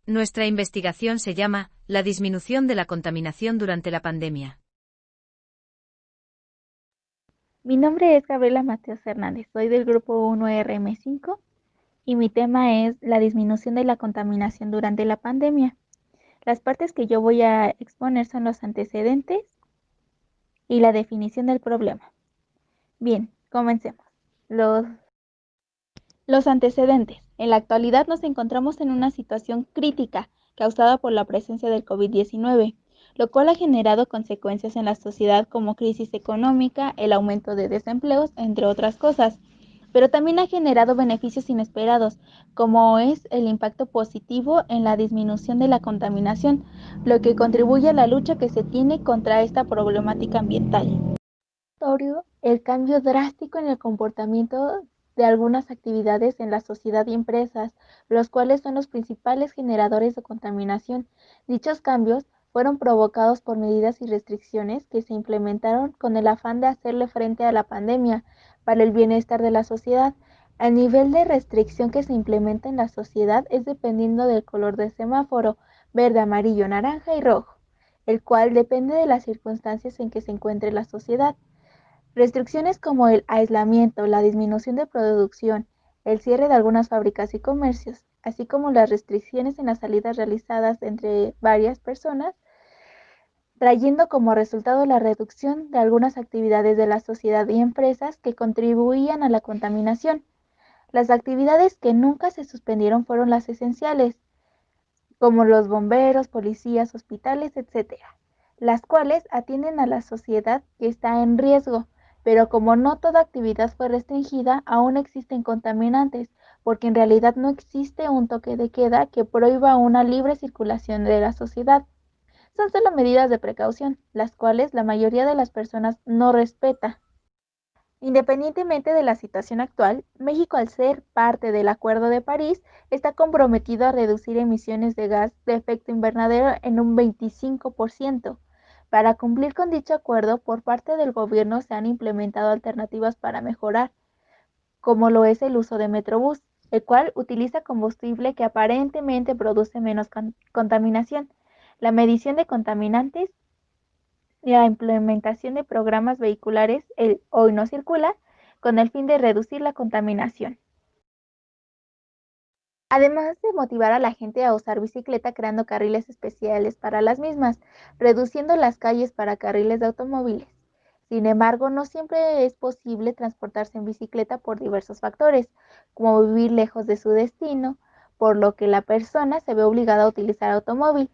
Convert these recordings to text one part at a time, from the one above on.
Nuestra investigación se llama La disminución de la contaminación durante la pandemia. Mi nombre es Gabriela Mateos Hernández, soy del grupo 1RM5 y mi tema es la disminución de la contaminación durante la pandemia. Las partes que yo voy a exponer son los antecedentes y la definición del problema. Bien, comencemos. Los antecedentes. En la actualidad nos encontramos en una situación crítica causada por la presencia del COVID-19, lo cual ha generado consecuencias en la sociedad como crisis económica, el aumento de desempleos, entre otras cosas. Pero también ha generado beneficios inesperados, como es el impacto positivo en la disminución de la contaminación, lo que contribuye a la lucha que se tiene contra esta problemática ambiental. El cambio drástico en el comportamiento de algunas actividades en la sociedad y empresas, los cuales son los principales generadores de contaminación. Dichos cambios fueron provocados por medidas y restricciones que se implementaron con el afán de hacerle frente a la pandemia para el bienestar de la sociedad. El nivel de restricción que se implementa en la sociedad es dependiendo del color del semáforo, verde, amarillo, naranja y rojo, el cual depende de las circunstancias en que se encuentre la sociedad. Restricciones como el aislamiento, la disminución de producción, el cierre de algunas fábricas y comercios, así como las restricciones en las salidas realizadas entre varias personas, trayendo como resultado la reducción de algunas actividades de la sociedad y empresas que contribuían a la contaminación. Las actividades que nunca se suspendieron fueron las esenciales, como los bomberos, policías, hospitales, etcétera, las cuales atienden a la sociedad que está en riesgo, pero como no toda actividad fue restringida, aún existen contaminantes, porque en realidad no existe un toque de queda que prohíba una libre circulación de la sociedad. Son solo medidas de precaución, las cuales la mayoría de las personas no respeta. Independientemente de la situación actual, México, al ser parte del Acuerdo de París, está comprometido a reducir emisiones de gas de efecto invernadero en un 25%. Para cumplir con dicho acuerdo, por parte del gobierno se han implementado alternativas para mejorar, como lo es el uso de Metrobús, el cual utiliza combustible que aparentemente produce menos contaminación, la medición de contaminantes y la implementación de programas vehiculares, el Hoy no circula, con el fin de reducir la contaminación. Además de motivar a la gente a usar bicicleta creando carriles especiales para las mismas, reduciendo las calles para carriles de automóviles. Sin embargo, no siempre es posible transportarse en bicicleta por diversos factores, como vivir lejos de su destino, por lo que la persona se ve obligada a utilizar automóvil.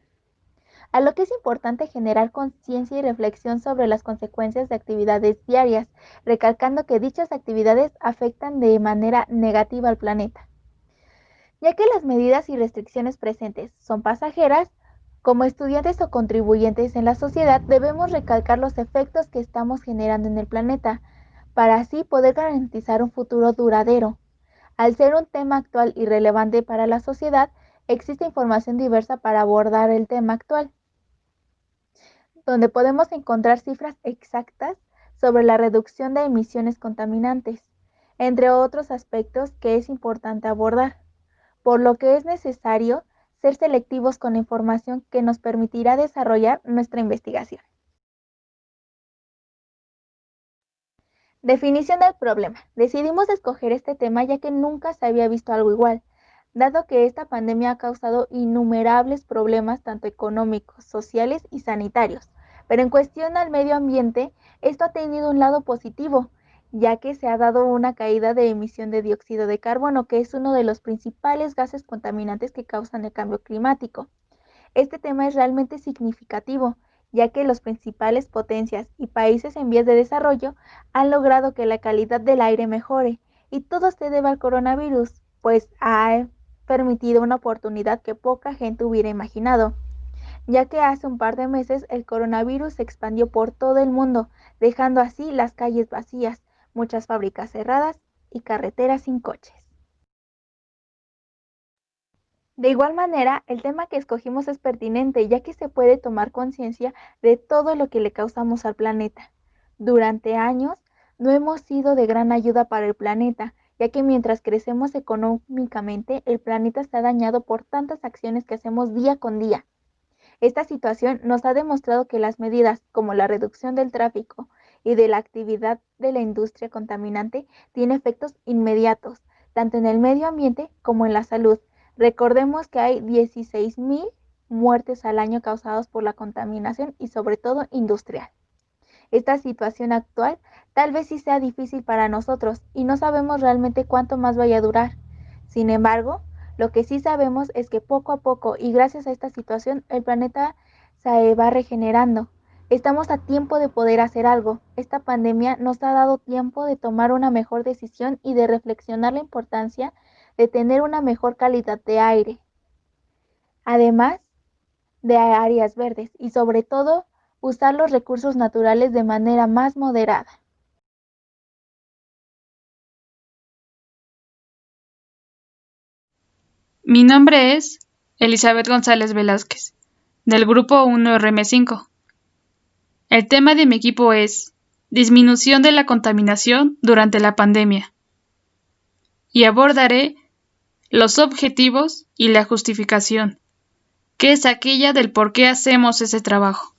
A lo que es importante generar conciencia y reflexión sobre las consecuencias de actividades diarias, recalcando que dichas actividades afectan de manera negativa al planeta. Ya que las medidas y restricciones presentes son pasajeras, como estudiantes o contribuyentes en la sociedad debemos recalcar los efectos que estamos generando en el planeta, para así poder garantizar un futuro duradero. Al ser un tema actual y relevante para la sociedad, existe información diversa para abordar el tema actual, donde podemos encontrar cifras exactas sobre la reducción de emisiones contaminantes, entre otros aspectos que es importante abordar, por lo que es necesario ser selectivos con la información que nos permitirá desarrollar nuestra investigación. Definición del problema. Decidimos escoger este tema ya que nunca se había visto algo igual, dado que esta pandemia ha causado innumerables problemas tanto económicos, sociales y sanitarios. Pero en cuestión al medio ambiente, esto ha tenido un lado positivo, ya que se ha dado una caída de emisión de dióxido de carbono, que es uno de los principales gases contaminantes que causan el cambio climático. Este tema es realmente significativo, ya que las principales potencias y países en vías de desarrollo han logrado que la calidad del aire mejore, y todo se debe al coronavirus, pues ha permitido una oportunidad que poca gente hubiera imaginado, ya que hace un par de meses el coronavirus se expandió por todo el mundo, dejando así las calles vacías, muchas fábricas cerradas y carreteras sin coches. De igual manera, el tema que escogimos es pertinente, ya que se puede tomar conciencia de todo lo que le causamos al planeta. Durante años, no hemos sido de gran ayuda para el planeta, ya que mientras crecemos económicamente, el planeta está dañado por tantas acciones que hacemos día con día. Esta situación nos ha demostrado que las medidas como la reducción del tráfico y de la actividad de la industria contaminante tienen efectos inmediatos, tanto en el medio ambiente como en la salud. Recordemos que hay 16,000 muertes al año causadas por la contaminación y sobre todo industrial. Esta situación actual tal vez sí sea difícil para nosotros y no sabemos realmente cuánto más vaya a durar. Sin embargo, lo que sí sabemos es que poco a poco y gracias a esta situación el planeta se va regenerando. Estamos a tiempo de poder hacer algo. Esta pandemia nos ha dado tiempo de tomar una mejor decisión y de reflexionar la importancia de tener una mejor calidad de aire, además de áreas verdes y sobre todo usar los recursos naturales de manera más moderada. Mi nombre es Elizabeth González Velázquez, del Grupo 1RM5. El tema de mi equipo es Disminución de la contaminación durante la pandemia. Y abordaré los objetivos y la justificación, que es aquella del por qué hacemos ese trabajo.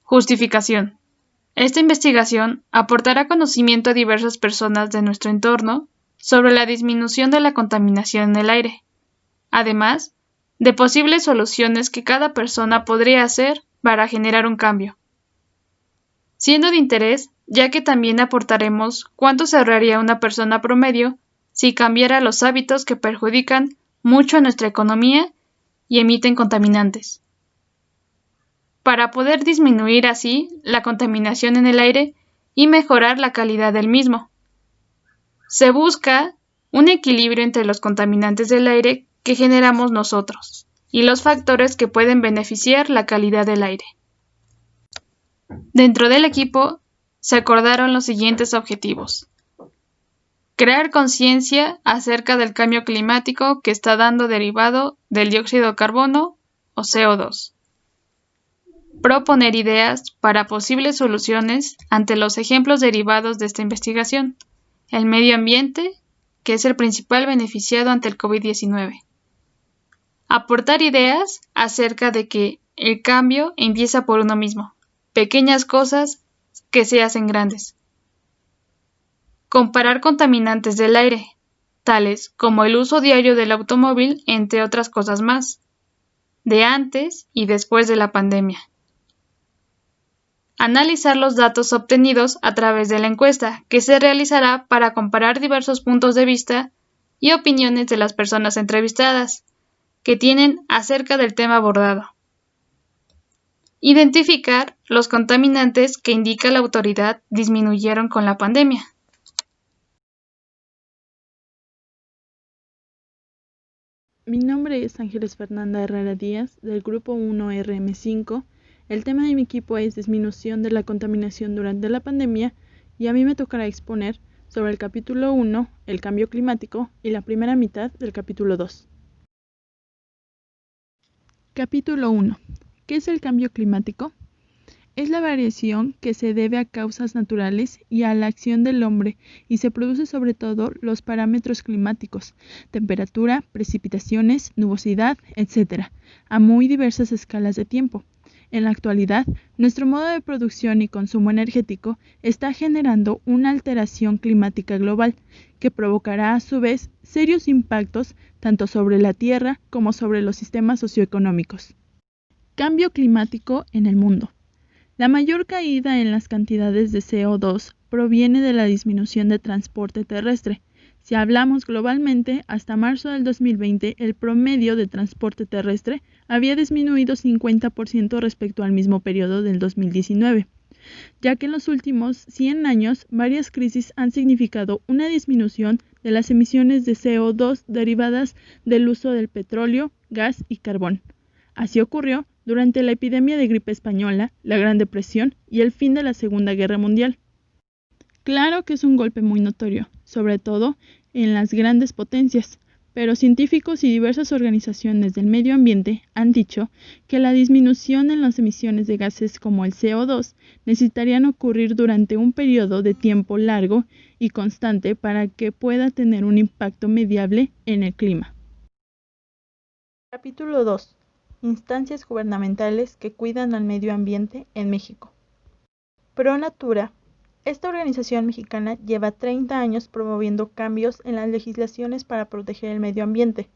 Justificación. Esta investigación aportará conocimiento a diversas personas de nuestro entorno sobre la disminución de la contaminación en el aire, además de posibles soluciones que cada persona podría hacer para generar un cambio. Siendo de interés, ya que también aportaremos cuánto se ahorraría una persona promedio si cambiara los hábitos que perjudican mucho a nuestra economía y emiten contaminantes. Para poder disminuir así la contaminación en el aire y mejorar la calidad del mismo. Se busca un equilibrio entre los contaminantes del aire que generamos nosotros y los factores que pueden beneficiar la calidad del aire. Dentro del equipo se acordaron los siguientes objetivos. Crear conciencia acerca del cambio climático que está dando derivado del dióxido de carbono o CO2. Proponer ideas para posibles soluciones ante los ejemplos derivados de esta investigación. El medio ambiente, que es el principal beneficiado ante el COVID-19. Aportar ideas acerca de que el cambio empieza por uno mismo. Pequeñas cosas que se hacen grandes. Comparar contaminantes del aire, tales como el uso diario del automóvil, entre otras cosas más, de antes y después de la pandemia. Analizar los datos obtenidos a través de la encuesta, que se realizará para comparar diversos puntos de vista y opiniones de las personas entrevistadas, que tienen acerca del tema abordado. Identificar los contaminantes que indica la autoridad disminuyeron con la pandemia. Mi nombre es Ángeles Fernanda Herrera Díaz, del Grupo 1RM5. El tema de mi equipo es disminución de la contaminación durante la pandemia y a mí me tocará exponer sobre el capítulo 1, el cambio climático, y la primera mitad del capítulo 2. Capítulo 1. ¿Qué es el cambio climático? Es la variación que se debe a causas naturales y a la acción del hombre y se produce sobre todo los parámetros climáticos, temperatura, precipitaciones, nubosidad, etc., a muy diversas escalas de tiempo. En la actualidad, nuestro modo de producción y consumo energético está generando una alteración climática global que provocará a su vez serios impactos tanto sobre la Tierra como sobre los sistemas socioeconómicos. Cambio climático en el mundo. La mayor caída en las cantidades de CO2 proviene de la disminución de transporte terrestre. Si hablamos globalmente, hasta marzo del 2020 el promedio de transporte terrestre había disminuido 50% respecto al mismo periodo del 2019, ya que en los últimos 100 años varias crisis han significado una disminución de las emisiones de CO2 derivadas del uso del petróleo, gas y carbón. Así ocurrió durante la epidemia de gripe española, la Gran Depresión y el fin de la Segunda Guerra Mundial. Claro que es un golpe muy notorio, sobre todo en las grandes potencias, pero científicos y diversas organizaciones del medio ambiente han dicho que la disminución en las emisiones de gases como el CO2 necesitarían ocurrir durante un periodo de tiempo largo y constante para que pueda tener un impacto medible en el clima. Capítulo 2. Instancias gubernamentales que cuidan al medio ambiente en México. ProNatura. Esta organización mexicana lleva 30 años promoviendo cambios en las legislaciones para proteger el medio ambiente.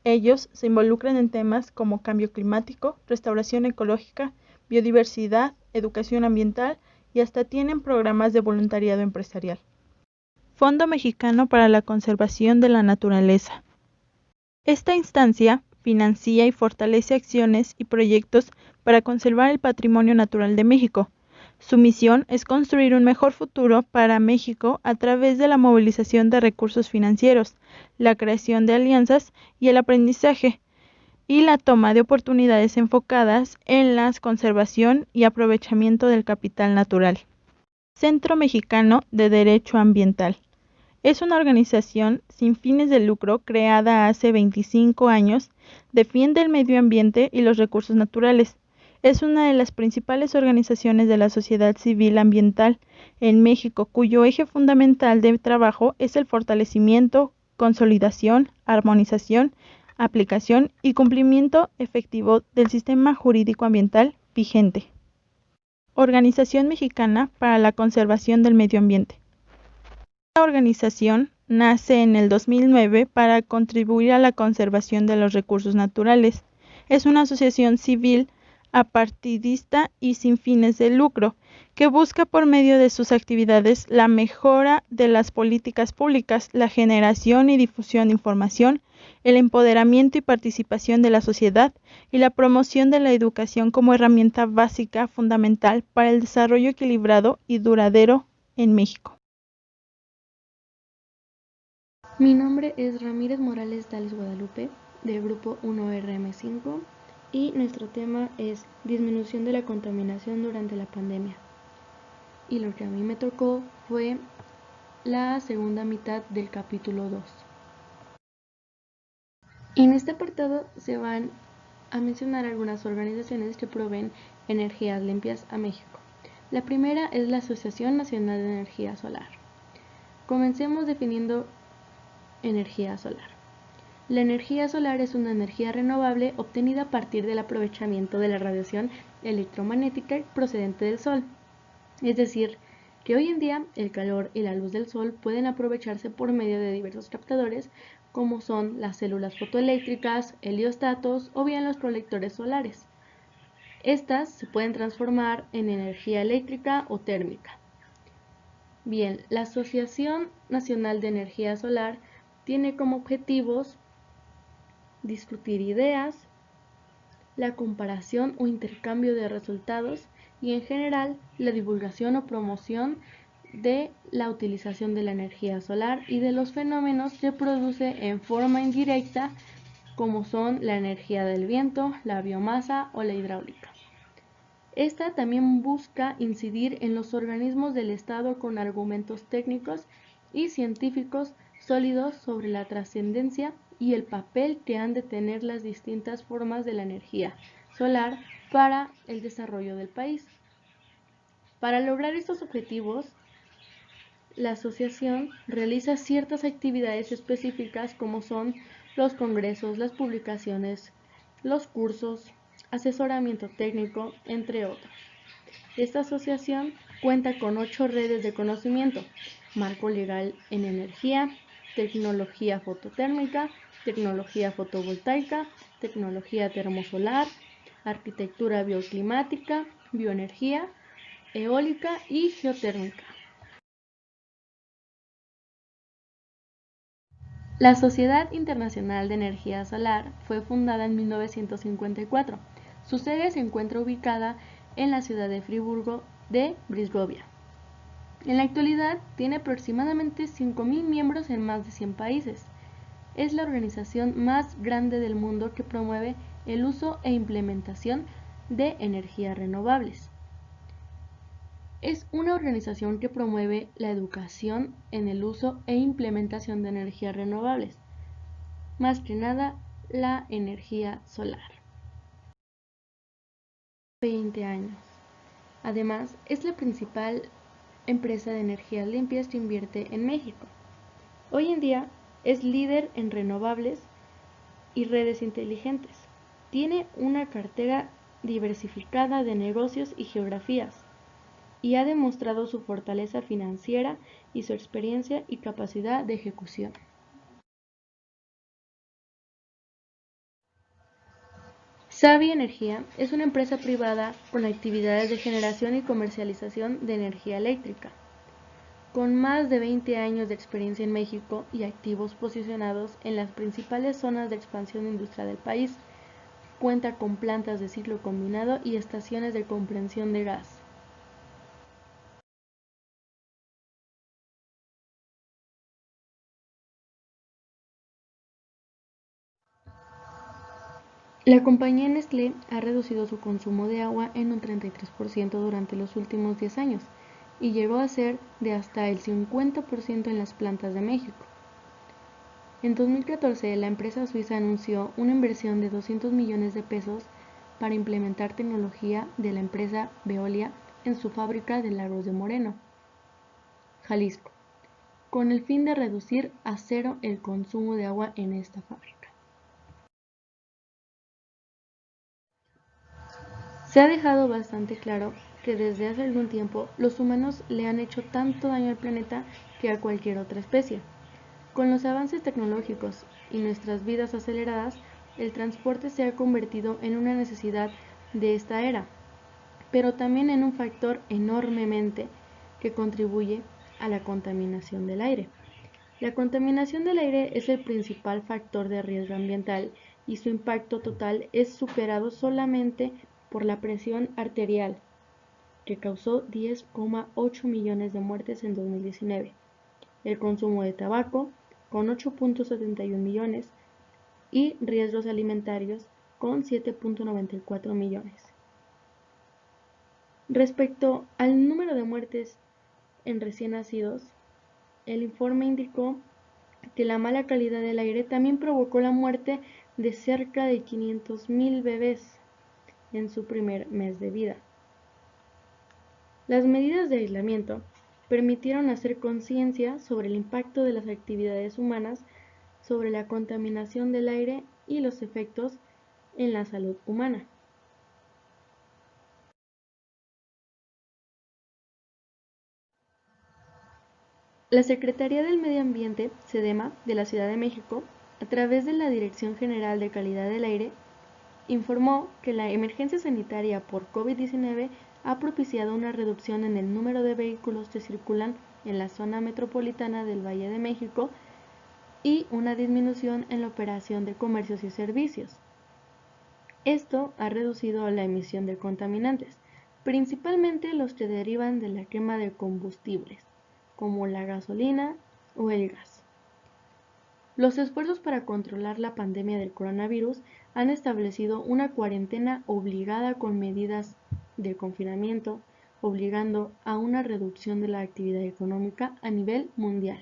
Ellos se involucran en temas como cambio climático, restauración ecológica, biodiversidad, educación ambiental y hasta tienen programas de voluntariado empresarial. Fondo Mexicano para la Conservación de la Naturaleza. Esta instancia financia y fortalece acciones y proyectos para conservar el patrimonio natural de México. Su misión es construir un mejor futuro para México a través de la movilización de recursos financieros, la creación de alianzas y el aprendizaje, y la toma de oportunidades enfocadas en la conservación y aprovechamiento del capital natural. Centro Mexicano de Derecho Ambiental. Es una organización sin fines de lucro creada hace 25 años, defiende el medio ambiente y los recursos naturales. Es una de las principales organizaciones de la sociedad civil ambiental en México, cuyo eje fundamental de trabajo es el fortalecimiento, consolidación, armonización, aplicación y cumplimiento efectivo del sistema jurídico ambiental vigente. Organización Mexicana para la Conservación del Medio Ambiente. Esta organización nace en el 2009 para contribuir a la conservación de los recursos naturales. Es una asociación civil apartidista y sin fines de lucro, que busca por medio de sus actividades la mejora de las políticas públicas, la generación y difusión de información, el empoderamiento y participación de la sociedad y la promoción de la educación como herramienta básica fundamental para el desarrollo equilibrado y duradero en México. Mi nombre es Ramírez Morales Dales Guadalupe, del grupo 1RM5, y nuestro tema es disminución de la contaminación durante la pandemia. Y lo que a mí me tocó fue la segunda mitad del capítulo 2. En este apartado se van a mencionar algunas organizaciones que proveen energías limpias a México. La primera es la Asociación Nacional de Energía Solar. Comencemos definiendo energía solar. La energía solar es una energía renovable obtenida a partir del aprovechamiento de la radiación electromagnética procedente del Sol. Es decir, que hoy en día el calor y la luz del Sol pueden aprovecharse por medio de diversos captadores, como son las células fotoeléctricas, heliostatos o bien los colectores solares. Estas se pueden transformar en energía eléctrica o térmica. Bien, la Asociación Nacional de Energía Solar tiene como objetivos discutir ideas, la comparación o intercambio de resultados y en general la divulgación o promoción de la utilización de la energía solar y de los fenómenos que produce en forma indirecta, como son la energía del viento, la biomasa o la hidráulica. Esta también busca incidir en los organismos del Estado con argumentos técnicos y científicos sólidos sobre la trascendencia y el papel que han de tener las distintas formas de la energía solar para el desarrollo del país. Para lograr estos objetivos, la asociación realiza ciertas actividades específicas como son los congresos, las publicaciones, los cursos, asesoramiento técnico, entre otros. Esta asociación cuenta con 8 redes de conocimiento: marco legal en energía, tecnología fototérmica, tecnología fotovoltaica, tecnología termosolar, arquitectura bioclimática, bioenergía, eólica y geotérmica. La Sociedad Internacional de Energía Solar fue fundada en 1954. Su sede se encuentra ubicada en la ciudad de Friburgo de Brisgovia. En la actualidad tiene aproximadamente 5.000 miembros en más de 100 países. Es la organización más grande del mundo que promueve el uso e implementación de energías renovables. Es una organización que promueve la educación en el uso e implementación de energías renovables. más que nada la energía solar. 20 años. Además, es la principal empresa de energías limpias que invierte en México. Hoy en día es líder en renovables y redes inteligentes. Tiene una cartera diversificada de negocios y geografías y ha demostrado su fortaleza financiera y su experiencia y capacidad de ejecución. Savi Energía es una empresa privada con actividades de generación y comercialización de energía eléctrica. Con más de 20 años de experiencia en México y activos posicionados en las principales zonas de expansión industrial del país, cuenta con plantas de ciclo combinado y estaciones de compresión de gas. La compañía Nestlé ha reducido su consumo de agua en un 33% durante los últimos 10 años y llegó a ser de hasta el 50% en las plantas de México. En 2014, la empresa suiza anunció una inversión de 200 millones de pesos para implementar tecnología de la empresa Veolia en su fábrica de Lagos de Moreno, Jalisco, con el fin de reducir a cero el consumo de agua en esta fábrica. Se ha dejado bastante claro que desde hace algún tiempo los humanos le han hecho tanto daño al planeta que a cualquier otra especie. Con los avances tecnológicos y nuestras vidas aceleradas, el transporte se ha convertido en una necesidad de esta era, pero también en un factor enormemente que contribuye a la contaminación del aire. La contaminación del aire es el principal factor de riesgo ambiental y su impacto total es superado solamente por la presión arterial, que causó 10,8 millones de muertes en 2019, el consumo de tabaco, con 8,71 millones, y riesgos alimentarios, con 7,94 millones. Respecto al número de muertes en recién nacidos, el informe indicó que la mala calidad del aire también provocó la muerte de cerca de 500,000 bebés en su primer mes de vida. Las medidas de aislamiento permitieron hacer conciencia sobre el impacto de las actividades humanas sobre la contaminación del aire y los efectos en la salud humana. La Secretaría del Medio Ambiente, SEDEMA, de la Ciudad de México, a través de la Dirección General de Calidad del Aire, informó que la emergencia sanitaria por COVID-19 ha propiciado una reducción en el número de vehículos que circulan en la zona metropolitana del Valle de México y una disminución en la operación de comercios y servicios. Esto ha reducido la emisión de contaminantes, principalmente los que derivan de la quema de combustibles, como la gasolina o el gas. Los esfuerzos para controlar la pandemia del coronavirus han establecido una cuarentena obligada con medidas de confinamiento, obligando a una reducción de la actividad económica a nivel mundial.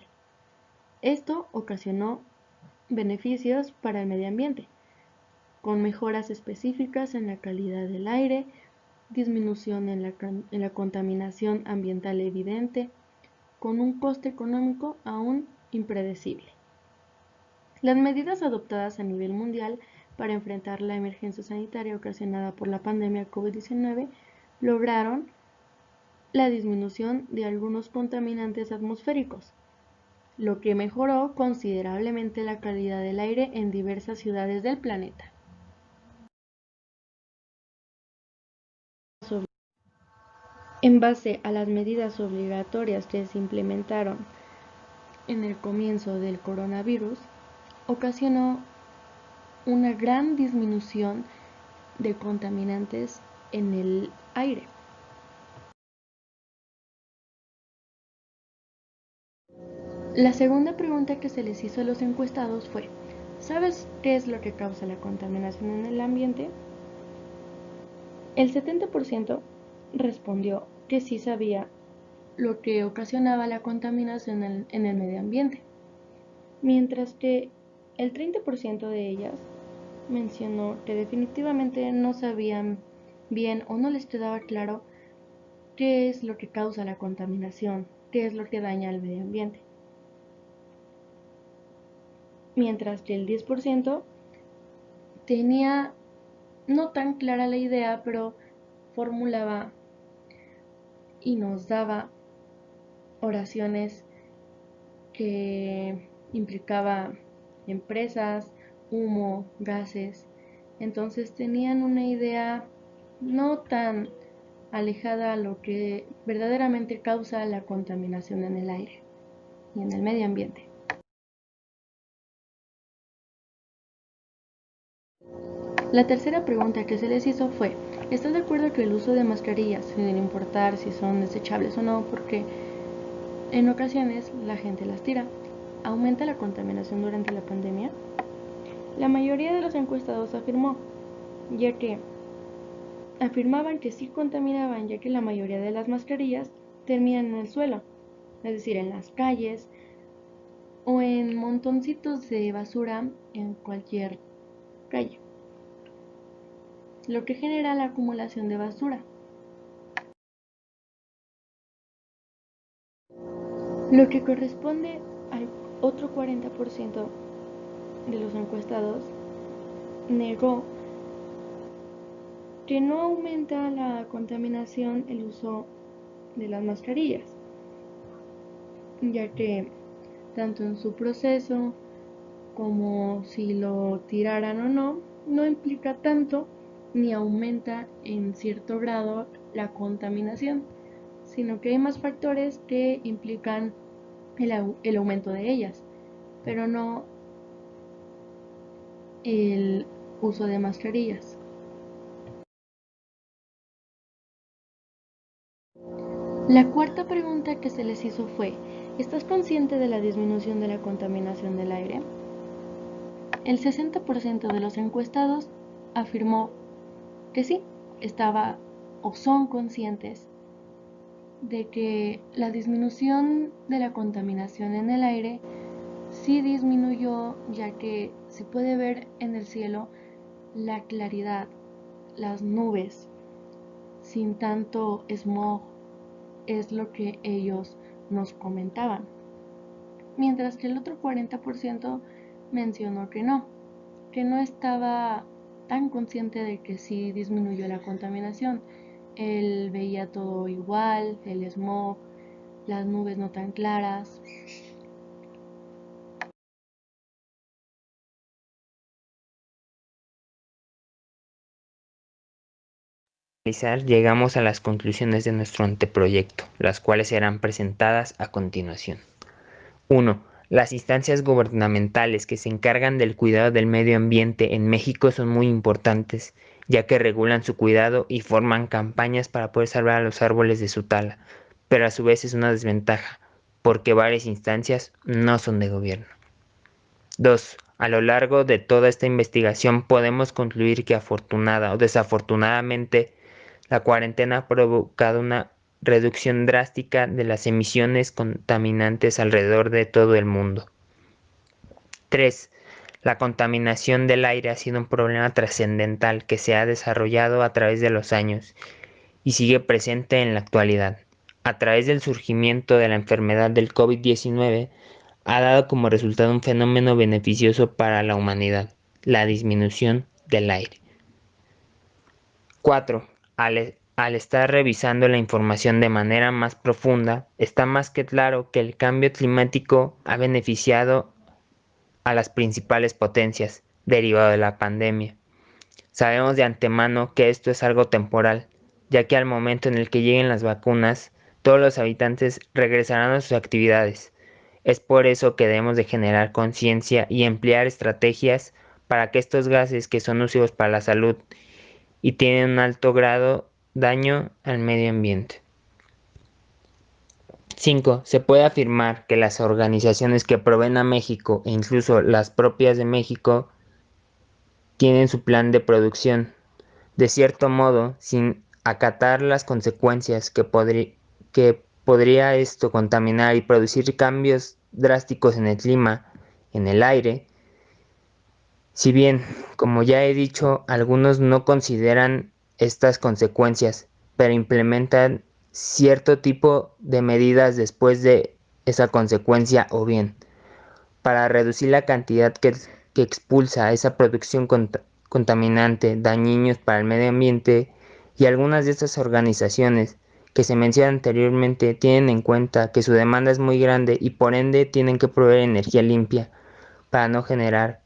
Esto ocasionó beneficios para el medio ambiente, con mejoras específicas en la calidad del aire, disminución en la contaminación ambiental evidente, con un coste económico aún impredecible. Las medidas adoptadas a nivel mundial para enfrentar la emergencia sanitaria ocasionada por la pandemia COVID-19 lograron la disminución de algunos contaminantes atmosféricos, lo que mejoró considerablemente la calidad del aire en diversas ciudades del planeta. En base a las medidas obligatorias que se implementaron en el comienzo del coronavirus, ocasionó una gran disminución de contaminantes en el aire. La segunda pregunta que se les hizo a los encuestados fue: ¿sabes qué es lo que causa la contaminación en el ambiente? El 70% respondió que sí sabía lo que ocasionaba la contaminación en el medio ambiente, mientras que El 30% de ellas mencionó que definitivamente no sabían bien o no les quedaba claro qué es lo que causa la contaminación, qué es lo que daña al medio ambiente. Mientras que el 10% tenía no tan clara la idea, pero formulaba y nos daba oraciones que implicaba empresas, humo, gases. Entonces tenían una idea no tan alejada a lo que verdaderamente causa la contaminación en el aire y en el medio ambiente. La tercera pregunta que se les hizo fue: ¿estás de acuerdo que el uso de mascarillas, sin importar si son desechables o no, porque en ocasiones la gente las tira, aumenta la contaminación durante la pandemia? La mayoría de los encuestados afirmaban que sí contaminaban, ya que la mayoría de las mascarillas terminan en el suelo, es decir, en las calles o en montoncitos de basura en cualquier calle, lo que genera la acumulación de basura. Lo que corresponde al otro 40% de los encuestados negó que no aumenta la contaminación el uso de las mascarillas, ya que tanto en su proceso como si lo tiraran o no, no implica tanto ni aumenta en cierto grado la contaminación, sino que hay más factores que implican el aumento de ellas, pero no el uso de mascarillas. La cuarta pregunta que se les hizo fue: ¿estás consciente de la disminución de la contaminación del aire? El 60% de los encuestados afirmó que sí, estaba o son conscientes de que la disminución de la contaminación en el aire sí disminuyó, ya que se puede ver en el cielo la claridad, las nubes, sin tanto smog, es lo que ellos nos comentaban. Mientras que el otro 40% mencionó que no estaba tan consciente de que sí disminuyó la contaminación. Él veía todo igual, el smog, las nubes no tan claras. Llegamos a las conclusiones de nuestro anteproyecto, las cuales serán presentadas a continuación. 1. Las instancias gubernamentales que se encargan del cuidado del medio ambiente en México son muy importantes, ya que regulan su cuidado y forman campañas para poder salvar a los árboles de su tala, pero a su vez es una desventaja, porque varias instancias no son de gobierno. 2. A lo largo de toda esta investigación podemos concluir que afortunada o desafortunadamente la cuarentena ha provocado una reducción drástica de las emisiones contaminantes alrededor de todo el mundo. 3. La contaminación del aire ha sido un problema trascendental que se ha desarrollado a través de los años y sigue presente en la actualidad. A través del surgimiento de la enfermedad del COVID-19 ha dado como resultado un fenómeno beneficioso para la humanidad, la disminución del aire. 4. Al estar revisando la información de manera más profunda, está más que claro que el cambio climático ha beneficiado a las principales potencias derivado de la pandemia. Sabemos de antemano que esto es algo temporal, ya que al momento en el que lleguen las vacunas, todos los habitantes regresarán a sus actividades. Es por eso que debemos de generar conciencia y emplear estrategias para que estos gases que son nocivos para la salud y tienen un alto grado daño al medio ambiente. 5. Se puede afirmar que las organizaciones que proveen a México e incluso las propias de México tienen su plan de producción, de cierto modo, sin acatar las consecuencias que podría esto contaminar y producir cambios drásticos en el clima, en el aire, Si bien, como ya he dicho, algunos no consideran estas consecuencias, pero implementan cierto tipo de medidas después de esa consecuencia o bien para reducir la cantidad que expulsa esa producción contaminante, dañinos para el medio ambiente, y algunas de estas organizaciones que se mencionan anteriormente tienen en cuenta que su demanda es muy grande y por ende tienen que proveer energía limpia para no generar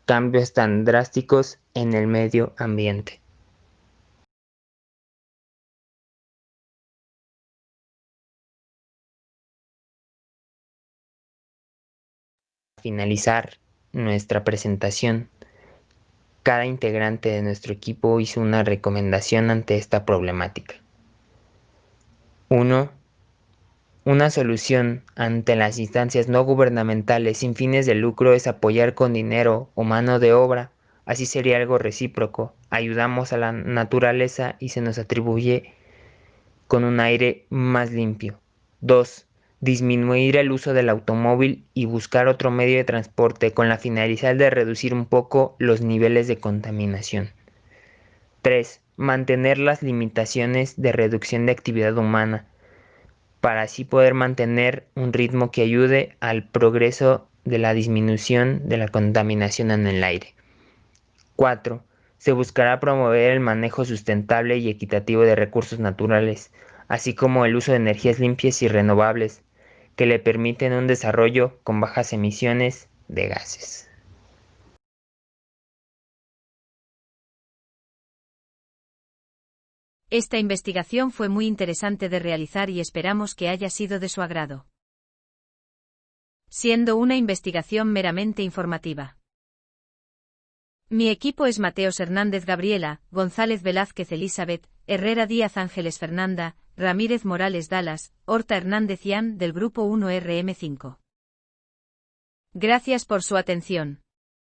cambios tan drásticos en el medio ambiente. Para finalizar nuestra presentación, cada integrante de nuestro equipo hizo una recomendación ante esta problemática. 1. Una solución ante las instancias no gubernamentales sin fines de lucro es apoyar con dinero o mano de obra. Así sería algo recíproco. Ayudamos a la naturaleza y se nos atribuye con un aire más limpio. 2. Disminuir el uso del automóvil y buscar otro medio de transporte con la finalidad de reducir un poco los niveles de contaminación. 3. Mantener las limitaciones de reducción de actividad humana, para así poder mantener un ritmo que ayude al progreso de la disminución de la contaminación en el aire. 4. Se buscará promover el manejo sustentable y equitativo de recursos naturales, así como el uso de energías limpias y renovables, que le permiten un desarrollo con bajas emisiones de gases. Esta investigación fue muy interesante de realizar y esperamos que haya sido de su agrado. Siendo una investigación meramente informativa. Mi equipo es Mateos Hernández Gabriela, González Velázquez Elizabeth, Herrera Díaz Ángeles Fernanda, Ramírez Morales Dallas, Horta Hernández Ian del Grupo 1RM5. Gracias por su atención.